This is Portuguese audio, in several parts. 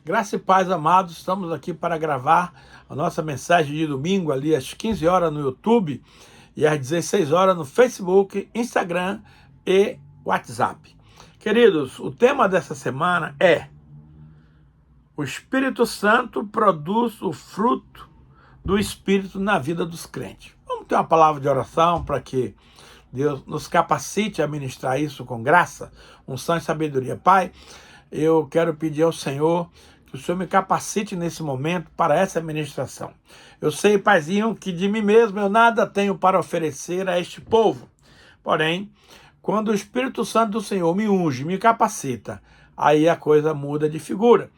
Graça e paz, amados, estamos aqui para gravar a nossa mensagem de domingo ali às 15 horas no YouTube e às 16 horas no Facebook, Instagram e WhatsApp. Queridos, o tema dessa semana é: o Espírito Santo produz o fruto do Espírito na vida dos crentes. Vamos ter uma palavra de oração para que Deus nos capacite a ministrar isso com graça, unção e sabedoria. Pai, eu quero pedir ao Senhor que o Senhor me capacite nesse momento para essa ministração. Eu sei, Paizinho, que de mim mesmo eu nada tenho para oferecer a este povo. Porém, quando o Espírito Santo do Senhor me unge, me capacita, aí a coisa muda de figura.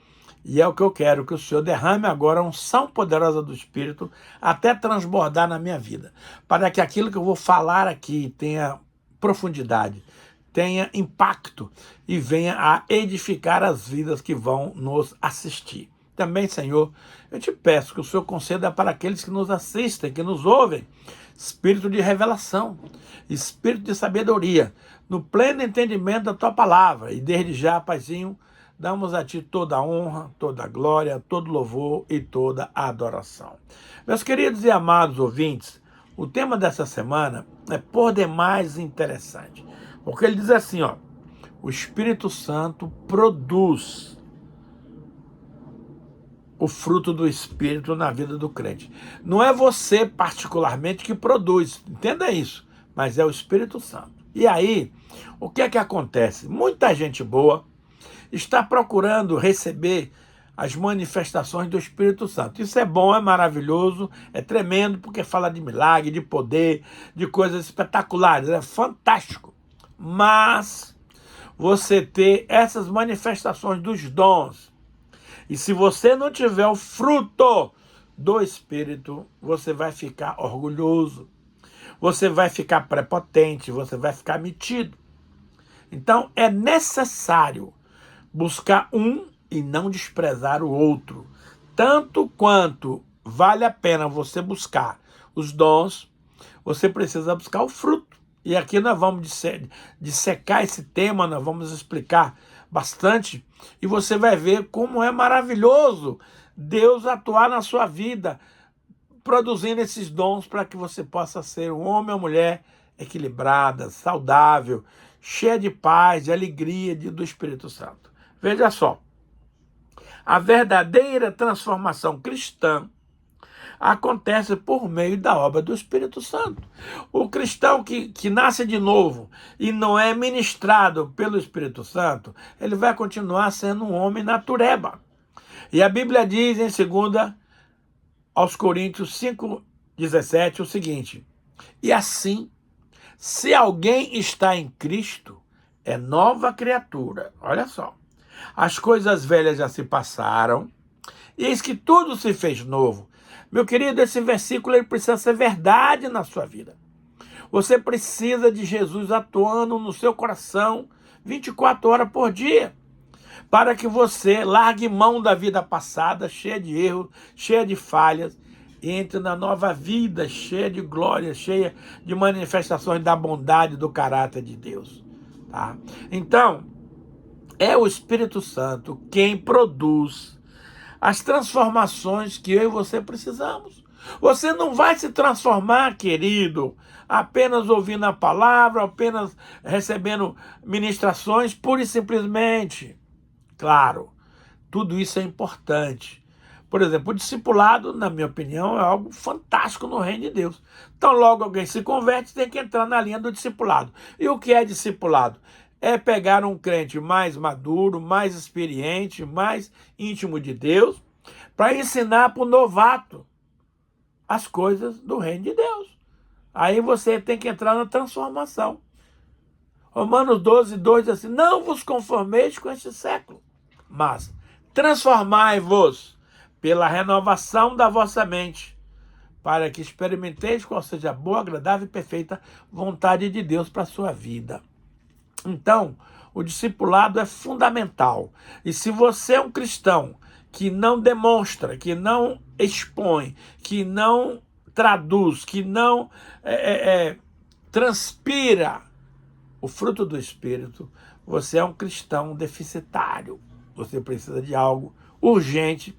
E é o que eu quero, que o Senhor derrame agora a unção poderosa do Espírito até transbordar na minha vida, para que aquilo que eu vou falar aqui tenha profundidade, tenha impacto e venha a edificar as vidas que vão nos assistir. Também, Senhor, eu te peço que o Senhor conceda para aqueles que nos assistem, que nos ouvem, espírito de revelação, espírito de sabedoria, no pleno entendimento da Tua palavra. E desde já, Paizinho, damos a Ti toda a honra, toda a glória, todo louvor e toda a adoração. Meus queridos e amados ouvintes, o tema dessa semana é por demais interessante, porque ele diz assim, o Espírito Santo produz o fruto do Espírito na vida do crente. Não é você particularmente que produz, entenda isso, mas é o Espírito Santo. E aí, o que é que acontece? Muita gente boa está procurando receber as manifestações do Espírito Santo. Isso é bom, é maravilhoso, é tremendo, porque fala de milagre, de poder, de coisas espetaculares, é fantástico. Mas você ter essas manifestações dos dons, e se você não tiver o fruto do Espírito, você vai ficar orgulhoso, você vai ficar prepotente, você vai ficar metido. Então é necessário buscar um e não desprezar o outro. Tanto quanto vale a pena você buscar os dons, você precisa buscar o fruto. E aqui nós vamos dissecar esse tema, nós vamos explicar bastante, e você vai ver como é maravilhoso Deus atuar na sua vida, produzindo esses dons para que você possa ser um homem ou mulher equilibrada, saudável, cheia de paz, de alegria do Espírito Santo. Veja só, a verdadeira transformação cristã acontece por meio da obra do Espírito Santo. O cristão que nasce de novo e não é ministrado pelo Espírito Santo, ele vai continuar sendo um homem natureba. E a Bíblia diz em 2 aos Coríntios 5:17 o seguinte: e assim, se alguém está em Cristo, é nova criatura. Olha só. As coisas velhas já se passaram, e eis que tudo se fez novo. Meu querido, esse versículo ele precisa ser verdade na sua vida. Você precisa de Jesus atuando no seu coração 24 horas por dia, para que você largue mão da vida passada, cheia de erros, cheia de falhas, e entre na nova vida, cheia de glória, cheia de manifestações da bondade, do caráter de Deus. Tá? Então, é o Espírito Santo quem produz as transformações que eu e você precisamos. Você não vai se transformar, querido, apenas ouvindo a palavra, apenas recebendo ministrações, pura e simplesmente. Claro, tudo isso é importante. Por exemplo, o discipulado, na minha opinião, é algo fantástico no reino de Deus. Então, logo alguém se converte, tem que entrar na linha do discipulado. E o que é discipulado? É pegar um crente mais maduro, mais experiente, mais íntimo de Deus, para ensinar para o novato as coisas do reino de Deus. Aí você tem que entrar na transformação. Romanos 12:2 diz assim: não vos conformeis com este século, mas transformai-vos pela renovação da vossa mente, para que experimenteis qual seja a boa, agradável e perfeita vontade de Deus para a sua vida. Então, o discipulado é fundamental. E se você é um cristão que não demonstra, que não expõe, que não traduz, que não transpira o fruto do Espírito, você é um cristão deficitário. Você precisa de algo urgente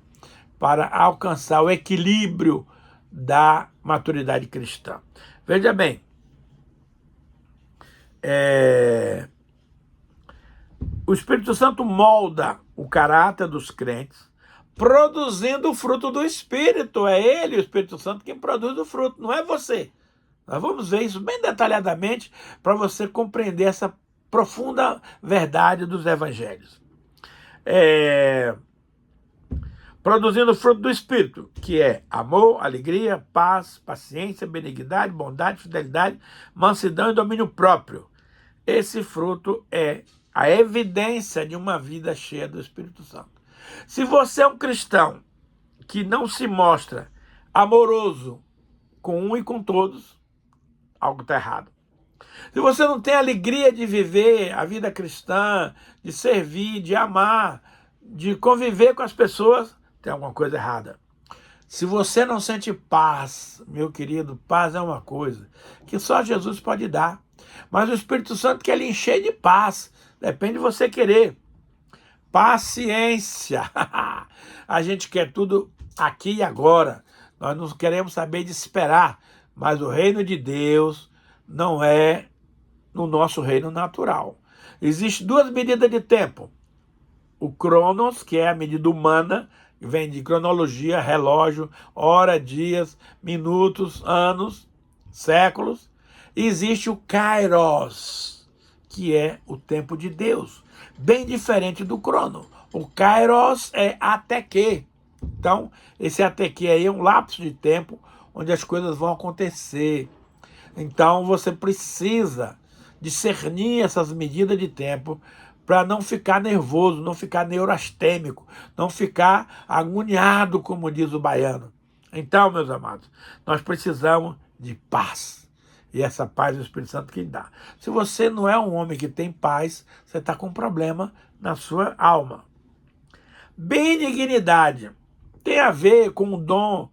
para alcançar o equilíbrio da maturidade cristã. Veja bem, o Espírito Santo molda o caráter dos crentes, produzindo o fruto do Espírito. É ele, o Espírito Santo, quem produz o fruto, não é você. Nós vamos ver isso bem detalhadamente para você compreender essa profunda verdade dos evangelhos. Produzindo o fruto do Espírito, que é amor, alegria, paz, paciência, benignidade, bondade, fidelidade, mansidão e domínio próprio. Esse fruto é a evidência de uma vida cheia do Espírito Santo. Se você é um cristão que não se mostra amoroso com um e com todos, algo está errado. Se você não tem alegria de viver a vida cristã, de servir, de amar, de conviver com as pessoas, tem alguma coisa errada. Se você não sente paz, meu querido, paz é uma coisa que só Jesus pode dar. Mas o Espírito Santo quer lhe encher de paz. Depende de você querer. Paciência. A gente quer tudo aqui e agora. Nós não queremos saber de esperar. Mas o reino de Deus não é no nosso reino natural. Existem duas medidas de tempo. O cronos, que é a medida humana, que vem de cronologia, relógio, hora, dias, minutos, anos, séculos. E existe o kairos, que é o tempo de Deus, bem diferente do crono. O kairos é até que. Então, esse até que aí é um lapso de tempo onde as coisas vão acontecer. Então, você precisa discernir essas medidas de tempo para não ficar nervoso, não ficar neurastêmico, não ficar agoniado, como diz o baiano. Então, meus amados, nós precisamos de paz. E essa paz é o Espírito Santo que dá. Se você não é um homem que tem paz, você está com um problema na sua alma. Benignidade tem a ver com o dom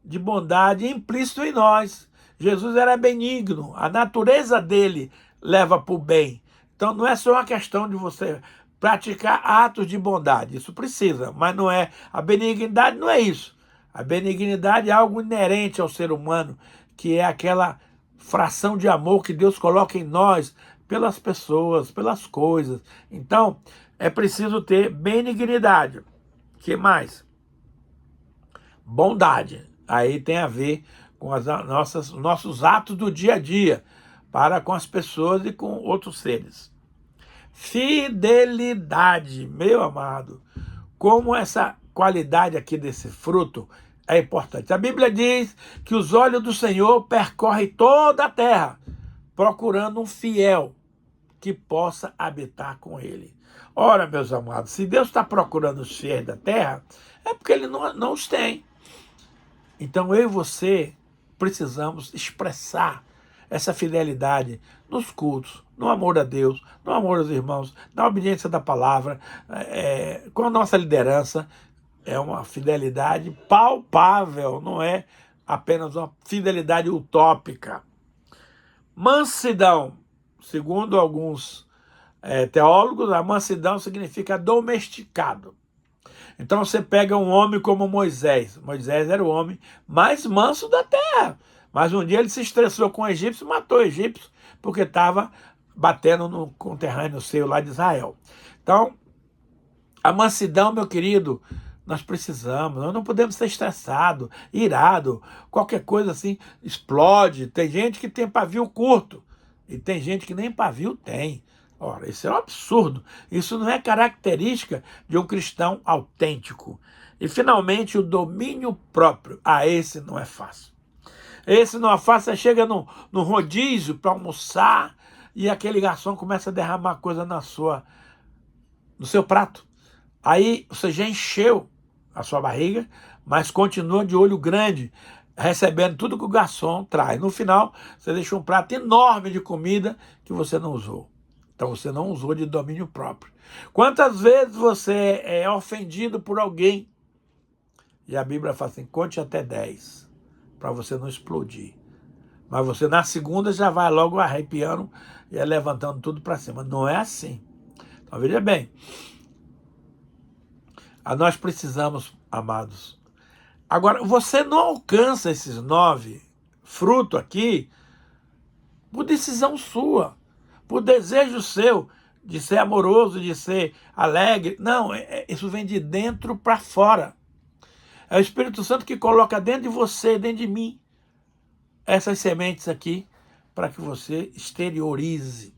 de bondade implícito em nós. Jesus era benigno, a natureza dele leva para o bem. Então não é só uma questão de você praticar atos de bondade, isso precisa, mas não é. A benignidade não é isso. A benignidade é algo inerente ao ser humano, que é aquela fração de amor que Deus coloca em nós pelas pessoas, pelas coisas. Então, é preciso ter benignidade. O que mais? Bondade. Aí tem a ver com os nossos atos do dia a dia, para com as pessoas e com outros seres. Fidelidade, meu amado. Como essa qualidade aqui desse fruto é importante. A Bíblia diz que os olhos do Senhor percorrem toda a terra, procurando um fiel que possa habitar com ele. Ora, meus amados, se Deus está procurando os fiéis da terra, é porque ele não os tem. Então eu e você precisamos expressar essa fidelidade nos cultos, no amor a Deus, no amor aos irmãos, na obediência da palavra, com a nossa liderança. É uma fidelidade palpável, não é apenas uma fidelidade utópica. Mansidão. Segundo alguns teólogos, a mansidão significa domesticado. Então você pega um homem como Moisés. Moisés era o homem mais manso da terra. Mas um dia ele se estressou com o egípcio e matou o egípcio porque estava batendo no conterrâneo seu lá de Israel. Então, a mansidão, meu querido, nós precisamos. Nós não podemos ser estressados, irados. Qualquer coisa assim explode. Tem gente que tem pavio curto e tem gente que nem pavio tem. Ora, isso é um absurdo. Isso não é característica de um cristão autêntico. E, finalmente, o domínio próprio. Esse não é fácil. Esse não é fácil. Você chega no rodízio para almoçar e aquele garçom começa a derramar coisa no seu prato. Aí você já encheu a sua barriga, mas continua de olho grande, recebendo tudo que o garçom traz. No final, você deixa um prato enorme de comida que você não usou. Então você não usou de domínio próprio. Quantas vezes você é ofendido por alguém? E a Bíblia fala assim, conte até 10, para você não explodir. Mas você na segunda já vai logo arrepiando e levantando tudo para cima. Não é assim. Então veja bem, Nós precisamos, amados. Agora, você não alcança esses 9 frutos aqui por decisão sua, por desejo seu de ser amoroso, de ser alegre. Não, isso vem de dentro para fora. É o Espírito Santo que coloca dentro de você, dentro de mim, essas sementes aqui, para que você exteriorize.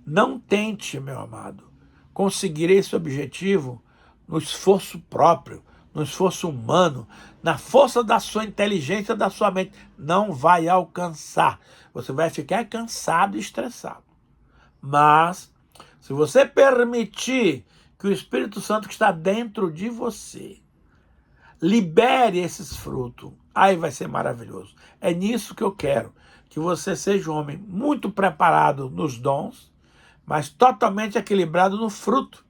Não tente, meu amado, conseguir esse objetivo no esforço próprio, no esforço humano, na força da sua inteligência, da sua mente. Não vai alcançar. Você vai ficar cansado e estressado. Mas, se você permitir que o Espírito Santo que está dentro de você libere esses frutos, aí vai ser maravilhoso. É nisso que eu quero, que você seja um homem muito preparado nos dons, mas totalmente equilibrado no fruto,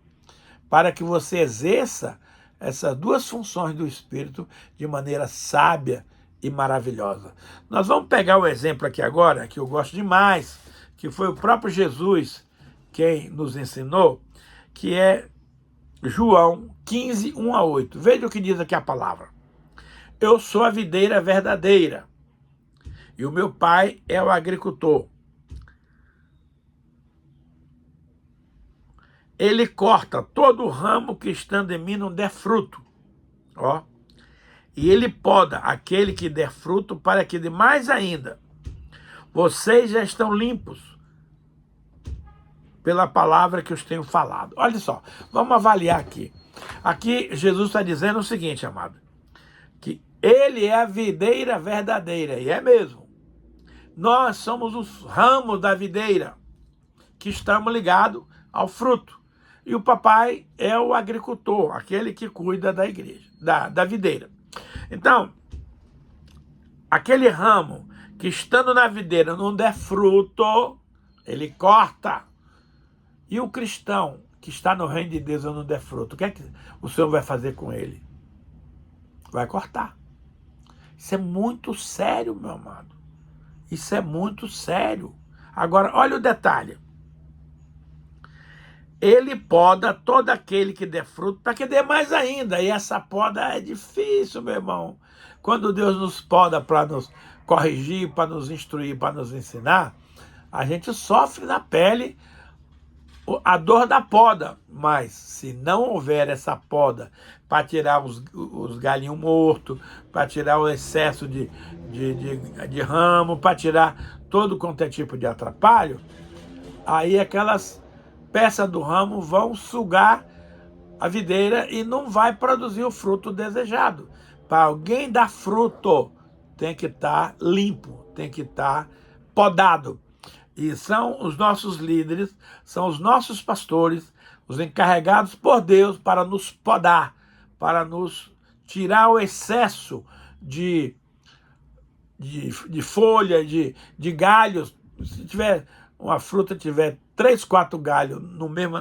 para que você exerça essas 2 funções do Espírito de maneira sábia e maravilhosa. Nós vamos pegar o exemplo aqui agora, que eu gosto demais, que foi o próprio Jesus quem nos ensinou, que é João 15, 1 a 8. Veja o que diz aqui a palavra. Eu sou a videira verdadeira, e o meu pai é o agricultor. Ele corta todo o ramo que estando em mim não der fruto. Ó. E ele poda aquele que der fruto para que dê mais ainda. Vocês já estão limpos pela palavra que eu tenho falado. Olha só, vamos avaliar aqui. Aqui Jesus está dizendo o seguinte, amado, que ele é a videira verdadeira, e é mesmo. Nós somos os ramos da videira, que estamos ligados ao fruto. E o papai é o agricultor, aquele que cuida da igreja, da videira. Então, aquele ramo que estando na videira não der fruto, ele corta. E o cristão que está no reino de Deus e não der fruto, o que é que o Senhor vai fazer com ele? Vai cortar. Isso é muito sério, meu amado. Isso é muito sério. Agora, olha o detalhe. Ele poda todo aquele que der fruto para que dê mais ainda. E essa poda é difícil, meu irmão. Quando Deus nos poda para nos corrigir, para nos instruir, para nos ensinar, a gente sofre na pele a dor da poda. Mas se não houver essa poda para tirar os galinhos mortos, para tirar o excesso de ramo, para tirar todo quanto é tipo de atrapalho, aí aquelas peças do ramo vão sugar a videira e não vai produzir o fruto desejado. Para alguém dar fruto, tem que estar limpo, tem que estar podado. E são os nossos líderes, são os nossos pastores, os encarregados por Deus para nos podar, para nos tirar o excesso de folha, de galhos. Se tiver uma fruta, tiver 3, 4 galhos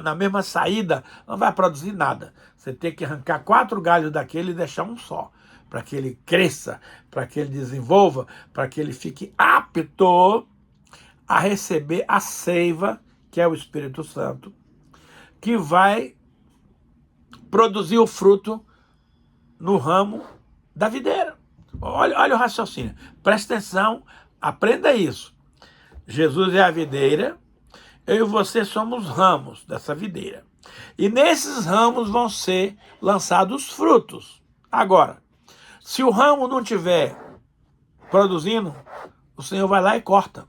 na mesma saída, não vai produzir nada. Você tem que arrancar 4 galhos daquele e deixar um só, para que ele cresça, para que ele desenvolva, para que ele fique apto a receber a seiva, que é o Espírito Santo, que vai produzir o fruto no ramo da videira. Olha o raciocínio. Presta atenção, aprenda isso. Jesus é a videira, eu e você somos ramos dessa videira. E nesses ramos vão ser lançados frutos. Agora, se o ramo não estiver produzindo, o Senhor vai lá e corta.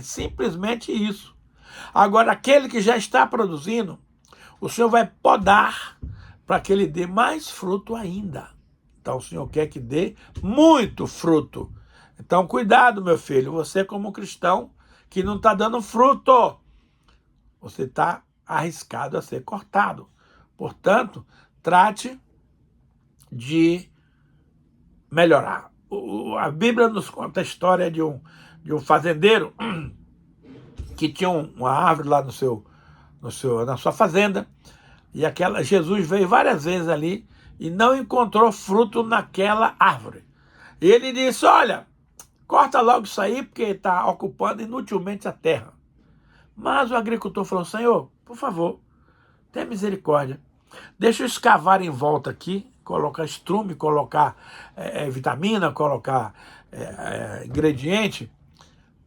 Simplesmente isso. Agora, aquele que já está produzindo, o Senhor vai podar para que ele dê mais fruto ainda. Então, o Senhor quer que dê muito fruto. Então, cuidado, meu filho. Você, como cristão, que não está dando fruto, você está arriscado a ser cortado. Portanto, trate de melhorar. A Bíblia nos conta a história de um fazendeiro que tinha uma árvore lá na sua fazenda, e Jesus veio várias vezes ali e não encontrou fruto naquela árvore. E ele disse, olha, corta logo isso aí, porque está ocupando inutilmente a terra. Mas o agricultor falou, Senhor, por favor, tenha misericórdia. Deixa eu escavar em volta aqui, colocar estrume, colocar vitamina, colocar ingrediente,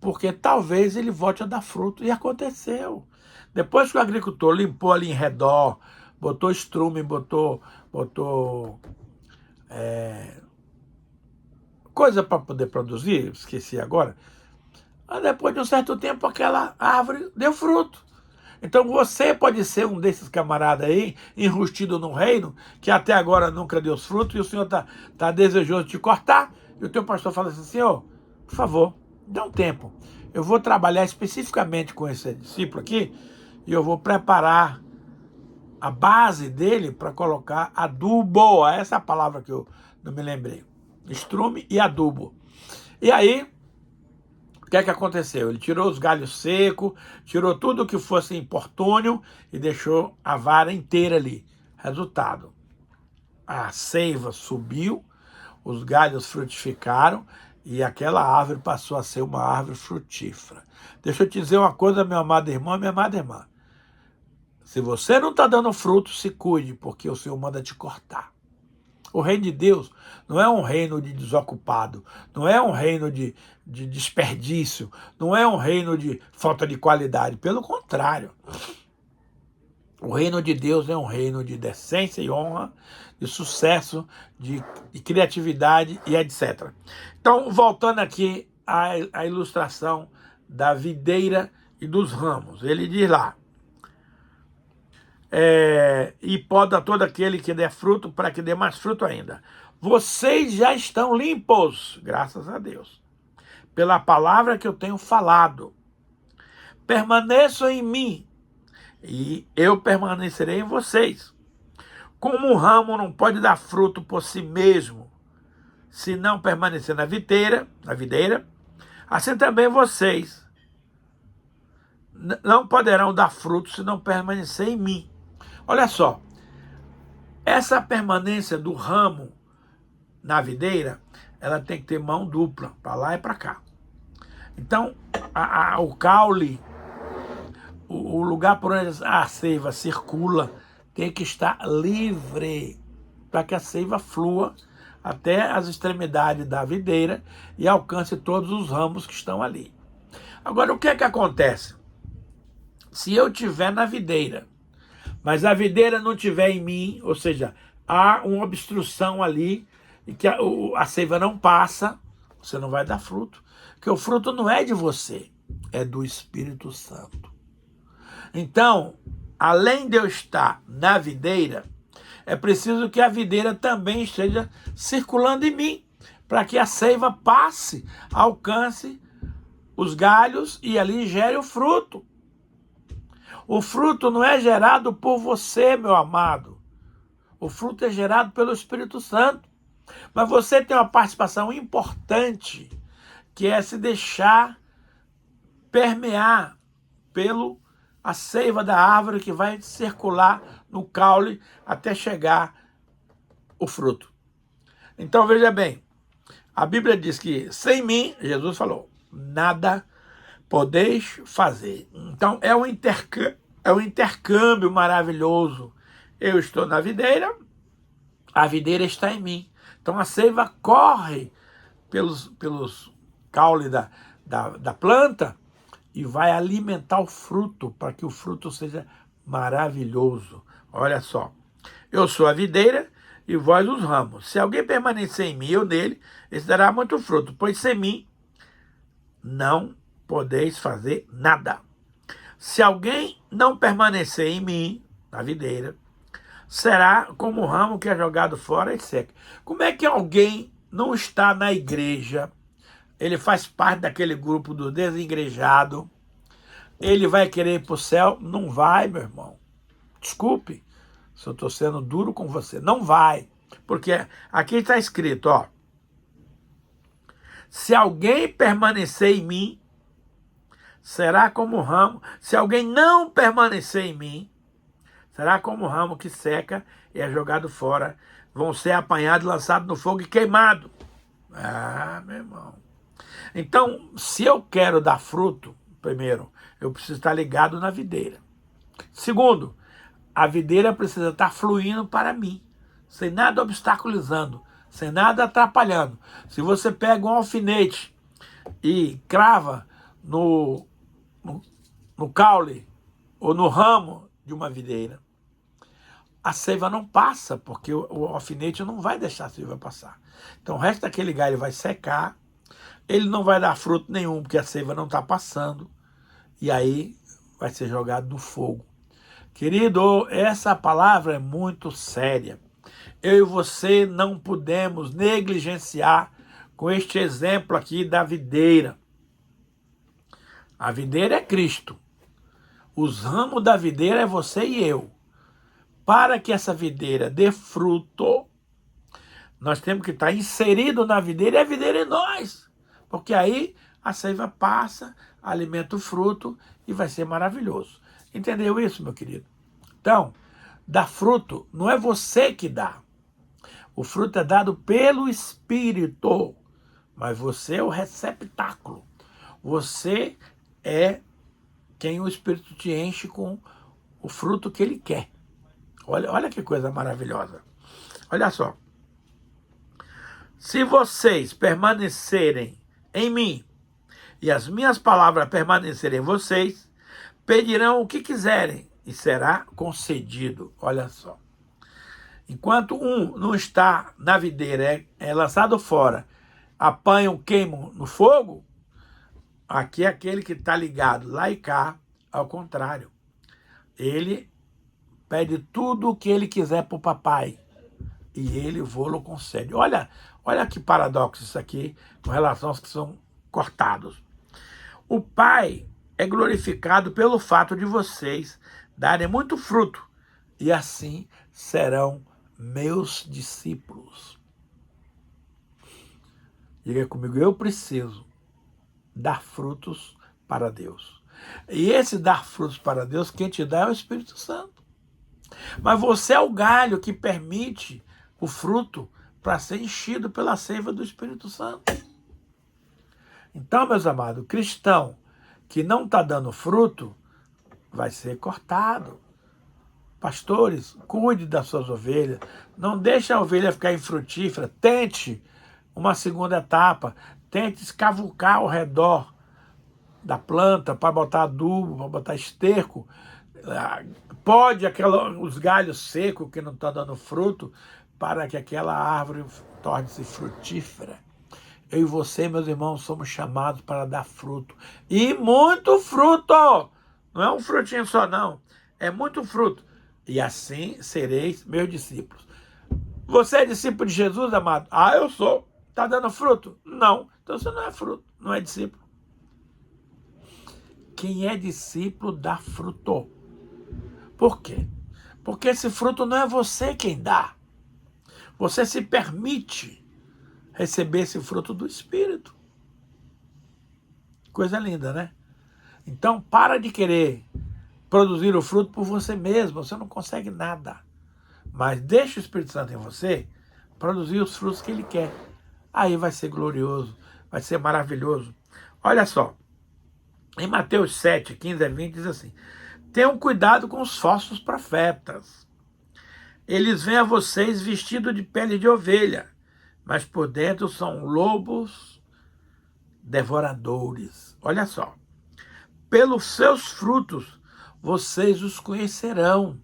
porque talvez ele volte a dar fruto. E aconteceu. Depois que o agricultor limpou ali em redor, botou estrume, botou coisa para poder produzir, esqueci agora. Mas depois de um certo tempo, aquela árvore deu fruto. Então você pode ser um desses camaradas aí, enrustido no reino, que até agora nunca deu fruto, e o Senhor tá desejoso de te cortar, e o teu pastor fala assim, Senhor, por favor, dê um tempo. Eu vou trabalhar especificamente com esse discípulo aqui, e eu vou preparar a base dele para colocar adubo. Essa é a palavra que eu não me lembrei. Estrume e adubo. E aí, o que é que aconteceu? Ele tirou os galhos secos, tirou tudo que fosse importúnio e deixou a vara inteira ali. Resultado, a seiva subiu, os galhos frutificaram e aquela árvore passou a ser uma árvore frutífera. Deixa eu te dizer uma coisa, meu amado irmão e minha amada irmã. Se você não está dando fruto, se cuide, porque o Senhor manda te cortar. O reino de Deus não é um reino de desocupado, não é um reino de desperdício, não é um reino de falta de qualidade. Pelo contrário, o reino de Deus é um reino de decência e honra, de sucesso, de criatividade e etc. Então, voltando aqui à ilustração da videira e dos ramos. Ele diz lá, e poda todo aquele que der fruto, para que dê mais fruto ainda. Vocês já estão limpos, graças a Deus, pela palavra que eu tenho falado. Permaneçam em mim, e eu permanecerei em vocês. Como um ramo não pode dar fruto por si mesmo, se não permanecer na videira, assim também vocês não poderão dar fruto se não permanecer em mim. Olha só, essa permanência do ramo na videira, ela tem que ter mão dupla, para lá e para cá. Então, o caule, o lugar por onde a seiva circula, tem que estar livre, para que a seiva flua até as extremidades da videira e alcance todos os ramos que estão ali. Agora, o que é que acontece? Se eu estiver na videira, mas a videira não estiver em mim, ou seja, há uma obstrução ali, e que a seiva não passa, você não vai dar fruto. Porque o fruto não é de você, é do Espírito Santo. Então, além de eu estar na videira, é preciso que a videira também esteja circulando em mim, para que a seiva passe, alcance os galhos e ali gere o fruto. O fruto não é gerado por você, meu amado. O fruto é gerado pelo Espírito Santo. Mas você tem uma participação importante, que é se deixar permear pelo a seiva da árvore que vai circular no caule até chegar o fruto. Então veja bem, a Bíblia diz que sem mim, Jesus falou, nada podeis fazer. Então é um intercâmbio maravilhoso. Eu estou na videira, a videira está em mim. Então a seiva corre pelos caules da planta e vai alimentar o fruto, para que o fruto seja maravilhoso. Olha só, eu sou a videira e vós os ramos. Se alguém permanecer em mim e eu nele, esse dará muito fruto, pois sem mim não podeis fazer nada. Se alguém não permanecer em mim, na videira, será como um ramo que é jogado fora e seca. Como é que alguém não está na igreja, ele faz parte daquele grupo do desengrejado, ele vai querer ir para o céu? Não vai, meu irmão. Desculpe se eu estou sendo duro com você. Não vai. Porque aqui está escrito, ó. Se alguém permanecer em mim, será como um ramo. Se alguém não permanecer em mim, será como um ramo que seca e é jogado fora. Vão ser apanhados, lançados no fogo e queimados. Ah, meu irmão. Então, se eu quero dar fruto, primeiro, eu preciso estar ligado na videira. Segundo, A videira precisa estar fluindo para mim, sem nada obstaculizando, sem nada atrapalhando. Se você pega um alfinete e crava no caule ou no ramo de uma videira, a seiva não passa, porque o alfinete não vai deixar a seiva passar. Então o resto daquele galho vai secar, ele não vai dar fruto nenhum, porque a seiva não está passando, e aí vai ser jogado no fogo. Querido, essa palavra é muito séria. Eu e você não podemos negligenciar com este exemplo aqui da videira. A videira é Cristo. Os ramos da videira é você e eu. Para que essa videira dê fruto, nós temos que estar inserido na videira e a videira em nós. Porque aí a seiva passa, alimenta o fruto e vai ser maravilhoso. Entendeu isso, meu querido? Então, dar fruto não é você que dá. O fruto é dado pelo Espírito, mas você é o receptáculo. Você é quem o Espírito te enche com o fruto que ele quer. Olha que coisa maravilhosa. Olha só. Se vocês permanecerem em mim e as minhas palavras permanecerem em vocês, pedirão o que quiserem e será concedido. Olha só. Enquanto um não está na videira, é lançado fora, apanham, queimam no fogo, aqui é aquele que está ligado lá e cá, ao contrário. Ele pede tudo o que ele quiser para o papai e ele vô-lo concede. Olha que paradoxo isso aqui com relação aos que são cortados. O Pai é glorificado pelo fato de vocês darem muito fruto e assim serão meus discípulos. Diga comigo, eu preciso dar frutos para Deus. E esse dar frutos para Deus, quem te dá é o Espírito Santo. Mas você é o galho que permite o fruto para ser enchido pela seiva do Espírito Santo. Então, meus amados, cristão que não está dando fruto, vai ser cortado. Pastores, cuide das suas ovelhas. Não deixe a ovelha ficar infrutífera. Tente uma segunda etapa. Tente escavucar ao redor da planta para botar adubo, para botar esterco. Pode os galhos secos que não estão dando fruto para que aquela árvore torne-se frutífera. Eu e você, meus irmãos, somos chamados para dar fruto. E muito fruto! Não é um frutinho só, não. É muito fruto. E assim sereis meus discípulos. Você é discípulo de Jesus, amado? Ah, eu sou. Está dando fruto? Não. Então você não é fruto, não é discípulo. Quem é discípulo dá fruto. Por quê? Porque esse fruto não é você quem dá. Você se permite receber esse fruto do Espírito. Coisa linda, né? Então, para de querer produzir o fruto por você mesmo. Você não consegue nada. Mas deixa o Espírito Santo em você produzir os frutos que ele quer. Aí vai ser glorioso, vai ser maravilhoso. Olha só, em Mateus 7, 15 a 20, diz assim: tenham cuidado com os falsos profetas. Eles vêm a vocês vestidos de pele de ovelha, mas por dentro são lobos devoradores. Olha só. Pelos seus frutos vocês os conhecerão.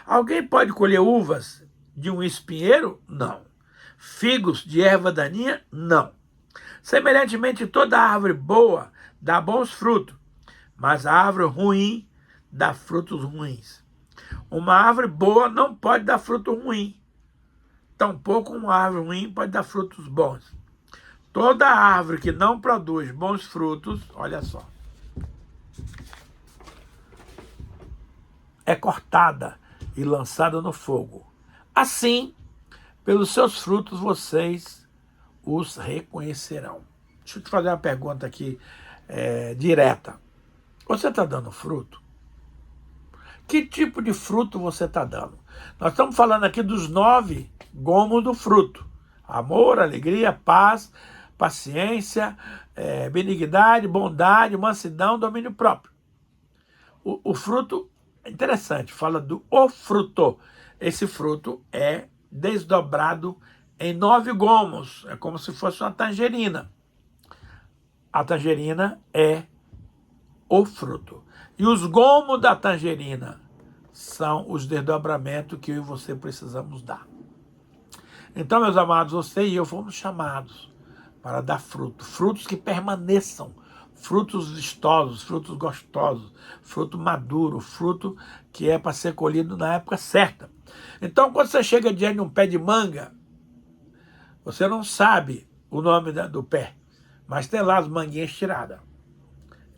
Alguém pode colher uvas de um espinheiro? Não. Figos de erva daninha? Não. Semelhantemente, toda árvore boa dá bons frutos, mas a árvore ruim dá frutos ruins. Uma árvore boa não pode dar fruto ruim. Tampouco uma árvore ruim pode dar frutos bons. Toda árvore que não produz bons frutos, olha só, é cortada e lançada no fogo. Assim, pelos seus frutos vocês os reconhecerão. Deixa eu te fazer uma pergunta aqui direta. Você está dando fruto? Que tipo de fruto você está dando? Nós estamos falando aqui dos 9 gomos do fruto. Amor, alegria, paz, paciência, benignidade, bondade, mansidão, domínio próprio. O fruto É interessante, fala do o fruto. Esse fruto é desdobrado em 9 gomos. É como se fosse uma tangerina. A tangerina é o fruto. E os gomos da tangerina são os desdobramentos que eu e você precisamos dar. Então, meus amados, você e eu fomos chamados para dar fruto. Frutos que permaneçam. Frutos vistosos, frutos gostosos, fruto maduro, fruto que é para ser colhido na época certa. Então, quando você chega diante de um pé de manga, você não sabe o nome do pé, mas tem lá as manguinhas tiradas.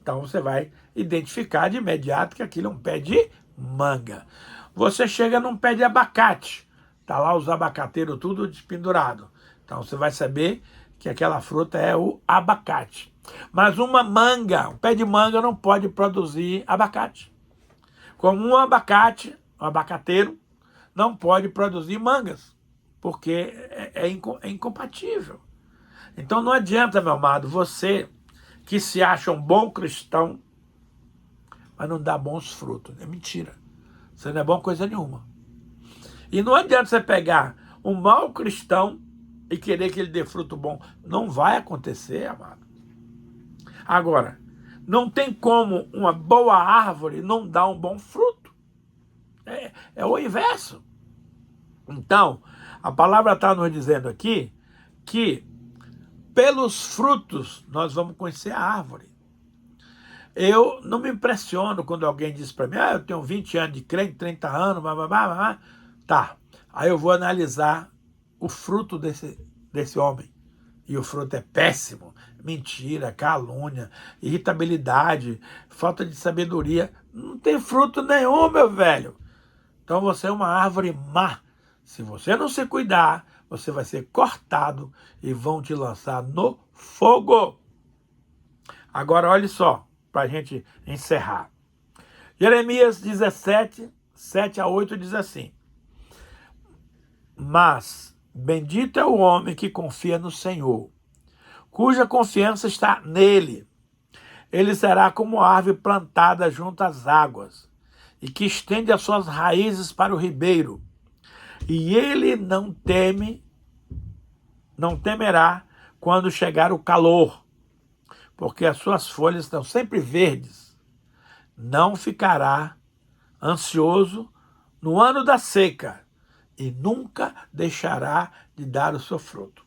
Então, você vai identificar de imediato que aquilo é um pé de manga. Você chega num pé de abacate, tá lá os abacateiros tudo despendurado. Então, você vai saber que aquela fruta é o abacate. Mas uma manga, um pé de manga não pode produzir abacate. Como um abacate, um abacateiro, não pode produzir mangas, porque é incompatível. Então não adianta, meu amado, você que se acha um bom cristão, mas não dá bons frutos. É mentira. Você não é bom coisa nenhuma. E não adianta você pegar um mau cristão e querer que ele dê fruto bom. Não vai acontecer, amado. Agora, não tem como uma boa árvore não dar um bom fruto. É o inverso. Então, a palavra está nos dizendo aqui que pelos frutos nós vamos conhecer a árvore. Eu não me impressiono quando alguém diz para mim, eu tenho 20 anos de crente, 30 anos, blá. Tá, aí eu vou analisar o fruto desse homem. E o fruto é péssimo. Mentira, calúnia, irritabilidade, falta de sabedoria. Não tem fruto nenhum, meu velho. Então você é uma árvore má. Se você não se cuidar, você vai ser cortado e vão te lançar no fogo. Agora, olha só, para a gente encerrar. Jeremias 17, 7 a 8 diz assim: Mas bendito é o homem que confia no Senhor, cuja confiança está nele. Ele será como árvore plantada junto às águas, e que estende as suas raízes para o ribeiro. E ele não temerá quando chegar o calor, porque as suas folhas estão sempre verdes. Não ficará ansioso no ano da seca, e nunca deixará de dar o seu fruto.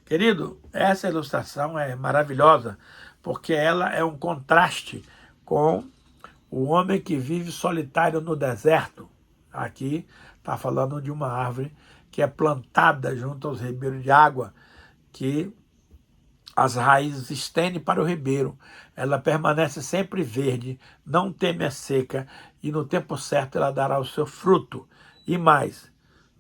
Querido, essa ilustração é maravilhosa, porque ela é um contraste com o homem que vive solitário no deserto. Aqui está falando de uma árvore que é plantada junto aos ribeiros de água, que as raízes estendem para o ribeiro. Ela permanece sempre verde, não teme a seca, e no tempo certo ela dará o seu fruto. E mais,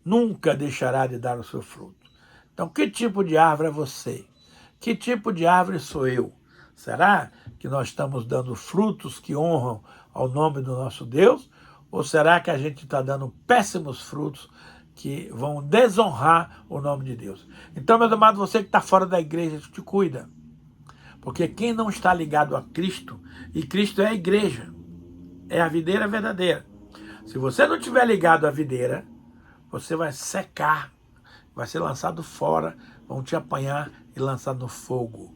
nunca deixará de dar o seu fruto. Então, que tipo de árvore é você? Que tipo de árvore sou eu? Será que nós estamos dando frutos que honram ao nome do nosso Deus? Ou será que a gente está dando péssimos frutos que vão desonrar o nome de Deus? Então, meus amados, você que está fora da igreja, te cuida. Porque quem não está ligado a Cristo, e Cristo é a igreja, é a videira verdadeira. Se você não estiver ligado à videira, você vai secar, vai ser lançado fora, vão te apanhar e lançar no fogo.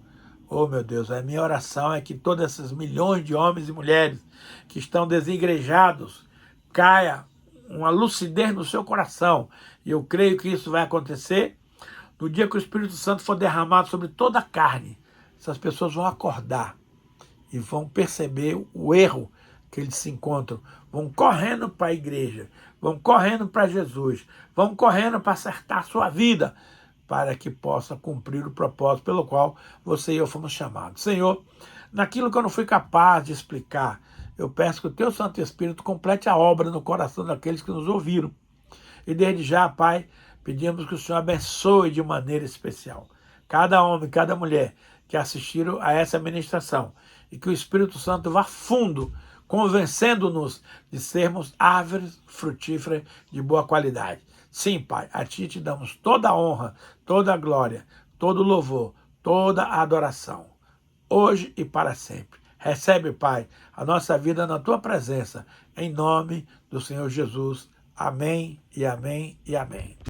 Oh, meu Deus, a minha oração é que todos esses milhões de homens e mulheres que estão desigrejados caia uma lucidez no seu coração. E eu creio que isso vai acontecer no dia que o Espírito Santo for derramado sobre toda a carne. Essas pessoas vão acordar e vão perceber o erro que eles se encontram, vão correndo para a igreja, vão correndo para Jesus, vão correndo para acertar a sua vida, para que possa cumprir o propósito pelo qual você e eu fomos chamados. Senhor, naquilo que eu não fui capaz de explicar, eu peço que o Teu Santo Espírito complete a obra no coração daqueles que nos ouviram. E desde já, Pai, pedimos que o Senhor abençoe de maneira especial cada homem, cada mulher que assistiram a essa ministração, e que o Espírito Santo vá fundo, convencendo-nos de sermos árvores frutíferas de boa qualidade. Sim, Pai, a Ti te damos toda a honra, toda a glória, todo o louvor, toda a adoração, hoje e para sempre. Recebe, Pai, a nossa vida na Tua presença, em nome do Senhor Jesus. Amém e amém e amém.